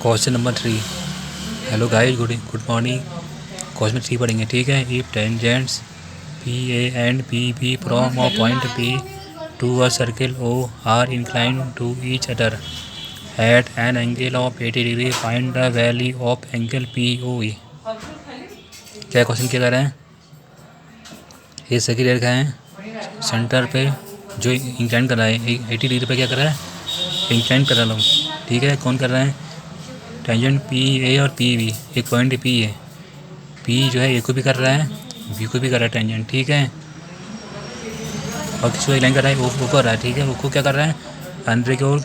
Question number 3। Hello guys, good morning. Question 3 पढ़ेंगे, ठीक है। If tangents P A and P B from a point P to a circle O are incline to each other at an angle of 80 degree, find the value of angle P O E. क्या question क्या कर रहे हैं? ये circle रेखा है centre पे जो incline कर रहा है 80 डिग्री पे, क्या कर रहा है? इंक्लाइन कर रहा है, ठीक है। कौन कर रहा है? टेंजेंट पी ए और पी बी, एक पॉइंट पी है। पी जो है ए को भी कर रहा है, बी को भी कर रहा है टेंजेंट, ठीक है। और किसी को लाइन कर रहा है, ओ कर रहा है, ठीक है। ओ को क्या कर रहा है? अंदर की ओर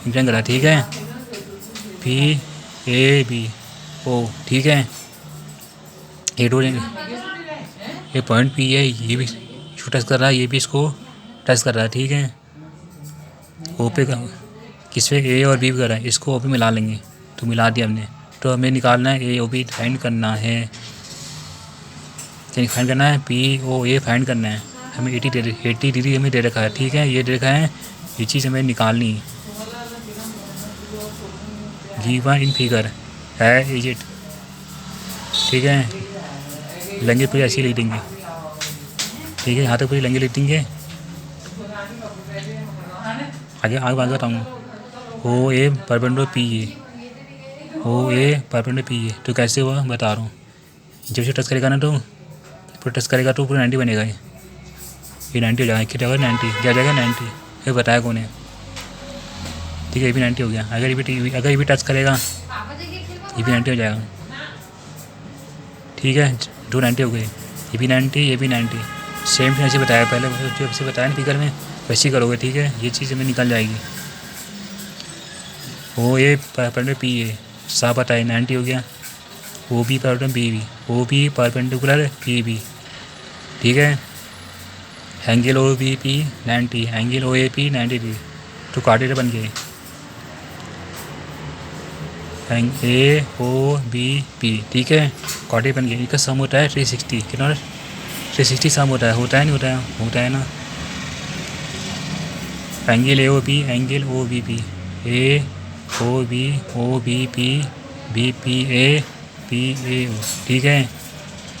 इंक्लाइन कर रहा है, ठीक है। पी ए बी ओ, ठीक है। ये दो ये पॉइंट पी है, ये भी इसको टच कर रहा है, ये भी इसको टच कर रहा है, ठीक है। ओ पे किस पे? ए और बी कर रहा है, इसको ओ पे मिला लेंगे, तो मिला दिया हमने। तो हमें निकालना है ए ओ बी फाइंड करना है, फाइंड करना है पी ओ ए फाइंड करना है। हमें 80 डिग्री हमें दे रखा है, ठीक है। ये दे रखा है, ये चीज़ हमें निकालनी है। गिवन इन फिगर है इज इट, ठीक है। लैंग्वेज पूरी ऐसी लिख देंगे, ठीक है। यहाँ तक पूरी लैंग्वेज लिख देंगे। आगे आगे आगे बताऊँगा। O A perpendicular P A, O A perpendicular P A, तो कैसे हुआ बता रहा हूँ। जब से टच करेगा ना, तो पूरा टच करेगा तो पूरा 90 बनेगा। ये 90 हो जाएगा, कितना होगा? 90 क्या जाएगा? 90। ये बताया कौन है, ठीक है। ये भी 90 हो गया। अगर ये भी टच करेगा, ये भी 90 हो जाएगा, ठीक है। 2 90 हो गए। ये भी 90, ये भी 90। सेम ऐसे बताया पहले, जो आपसे बताया ना फिगर में, वैसे ही करोगे, ठीक है। ये चीज़ हमें निकल जाएगी। ओ ए परपेंडिकुलर पी ए साफ बताए, 90 हो गया। O B perpendicular B B, O B perpendicular P B, ठीक है। Angle O B P 90, angle O A P 90 degree, तो क्वाड्रेटर बन गए। ए ओ बी पी, ठीक है, क्वाड्रेटर बन गया। इसका सम होता है 360, कितना? 360 सम होता है नहीं होता है ना। Angle A O B, angle O B P, A O B P P A O, ठीक है।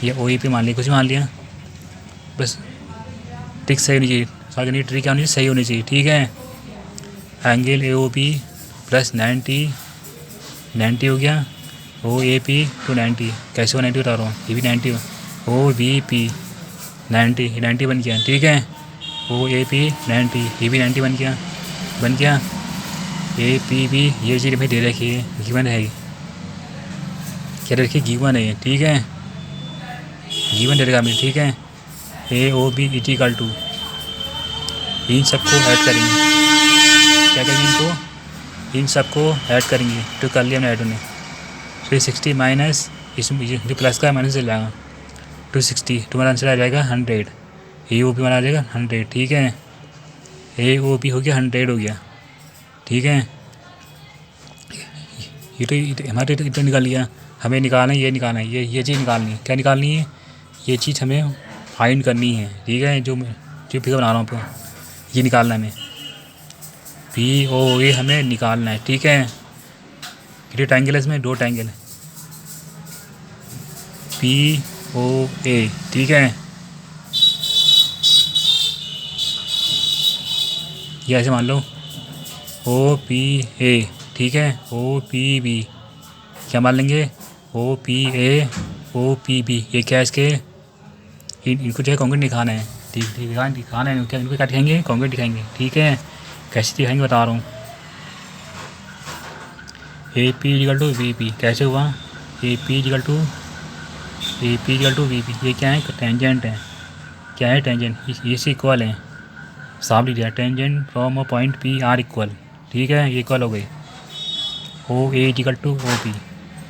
ये ओ ई पी मान लिया, कुछ मान लिया, बस ट्रिक सही होनी चाहिए। सारी ट्रिक क्या होनी चाहिए? सही होनी चाहिए, ठीक है। Angle A O B plus 90 हो गया। ओ ए पी टू 90, कैसे हो 90 बता रहा हूँ, ये भी 90 हो। ओ बी पी 90 बन गया, ठीक है। ओ ए पी 90, ये भी 90 बन गया। ए पी बी, ये चीज़ हमें दे रखी है, गिवन है, क्या दे रखी है? गिवन है, ठीक है। गिवन दे रखा हमें, ठीक है। A O B equal to, इन सबको ऐड करेंगे, क्या करेंगे? इन सबको ऐड करेंगे, तो कर लिया हमने ऐड उन्हें। 360 माइनस इसमें जो प्लस का माइनस चल जाएगा, 260, तुम्हारा आंसर आ जाएगा 100। ए ओ बी वाला आ जाएगा 100, ठीक है। ए ओ बी हो गया 100 हो गया, ठीक है। ये तो हमारे तो इतना निकाल लिया। हमें निकालना है, ये चीज़ निकालनी है। क्या निकालनी है? ये चीज़ हमें फाइंड करनी है, ठीक है। जो फिगर बना रहा हूँ आपको, ये निकालना है हमें। पी ओ ए हमें निकालना है, ठीक है। कितने ट्रायंगल है इसमें? 2 ट्रायंगल है, पी ओ ए, ठीक है। ये ऐसे मान लो, ओ पी ए, ठीक है। ओ पी बी, क्या मान लेंगे? O P A O P B, ये क्या है? इसके इनको जो है कॉन्क्रीट दिखाना है, ठीक दिखाना है। क्या इनको क्या दिखाएंगे? कॉन्क्रीट दिखाएंगे, ठीक है। कैसे दिखाएंगे बता रहा हूँ। A P equal to V P, कैसे हुआ? A P equal to V P, ये क्या है? टेंजेंट है, क्या है? टेंजेंट, ये से इक्वल है, साफ लिख दिया। Tangent from a point P R equal, ठीक है, ये इक्वल हो गई। ओ ए इक्वल टू ओ बी,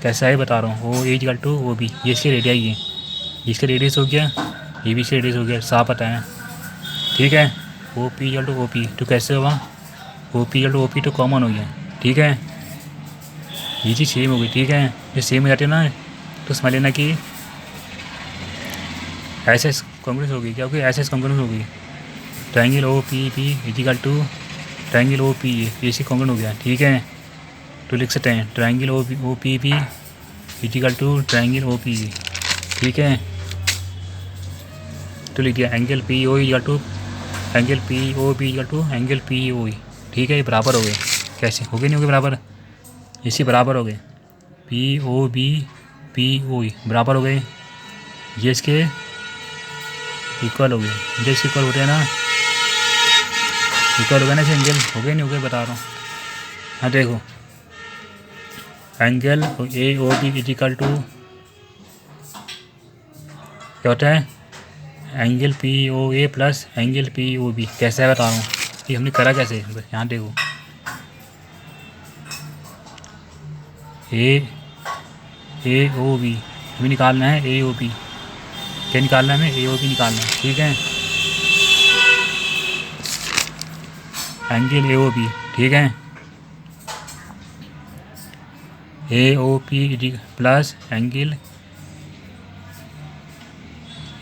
कैसा है बता रहा हूँ। ओ ए इक्वल टू ओ बी, ये इसके रेडियस है, इसका रेडियस हो गया, ये भी इसका रेडियस हो गया, साफ पता है, ठीक है। O P equal to O P, तो कैसे हुआ? O P equal to O P, तो कॉमन हो गया, ठीक है। ये चीज़ सेम हो गई, ठीक है। जो सेम हो जाती है ना, तो समझ लेना कि एस एस कॉन्ग्रेंस होगी, क्या होगी? एस एस कॉन्ग्रेंस होगी। Triangle O P P equal to triangle O P A, इसी कॉन्ग्रेंस हो गया, ठीक है। तो लिख सकते हैं triangle O P B is equal to triangle O P, ठीक है। तो लिख दिया angle P O equal to angle P O B is equal to angle P O, ठीक है। ये बराबर हो गए, कैसे हो गए, नहीं हो गए बराबर, इसी बराबर हो गए, P O B P O बराबर हो गए, ये इसके इक्वल हो गए, जो इसके इक्वल होते हैं ना, इक्वल हो गए ना, एंगल हो गए नहीं हो गए बता रहा हूँ। हाँ देखो angle A O B is equal to क्या होता है, angle P O A plus angle P O B, कैसे है बता रहा हूँ। ये हमने करा कैसे, यहाँ देखो ए ओ बी हमें निकालना है, ए ओ बी क्या निकालना है हमें, ए ओ बी निकालना है, ठीक है। एंगल ए ओ बी, ठीक है, A O P plus angle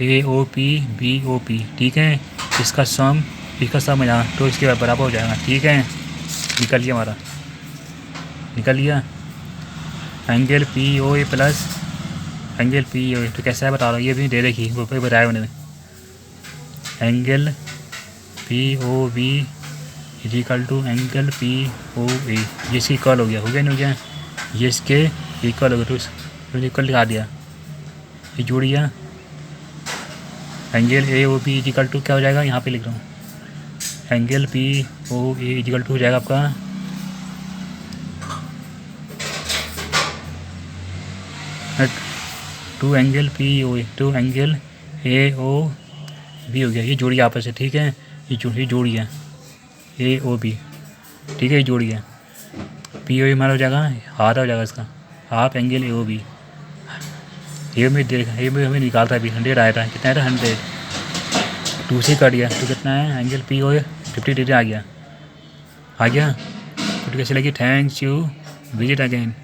A O P B O P, ठीक है। इसका सम हो जाएगा तो इसके बराबर हो जाएगा, ठीक है। निकल गया हमारा, निकल गया angle P O A plus angle P O ए, तो कैसा है बता रहा हूँ, ये भी दे रखी वो पे बताया उन्होंने, angle P O B is equal to angle P O A, ये इसकी इक्वल हो गया नहीं हो गया, ये इसके इक्वल हो गया, तो इक्वल दिखा दिया, ये जोड़ दिया angle A O B is equal to क्या हो जाएगा, यहाँ पे लिख रहा हूँ angle P O A equal to हो जाएगा आपका two angle P O A, two angle A O B हो गया, ये जोड़िए आपस से, ठीक है। ये जोड़िए ए ओ बी, ठीक है, ये जोड़िए पी ओ ए हमारा हो जाएगा हाफ हो जाएगा इसका, half angle A O B, ये में देखा, ये में हमें निकाल रहा है अभी 100 आया था, कितना आया था 100, 2 से कट गया तो कितना है एंगल पी ओ ए 50 डिग्री आ गया, तो कैसे लगी, थैंक्स यू, विजिट अगेन।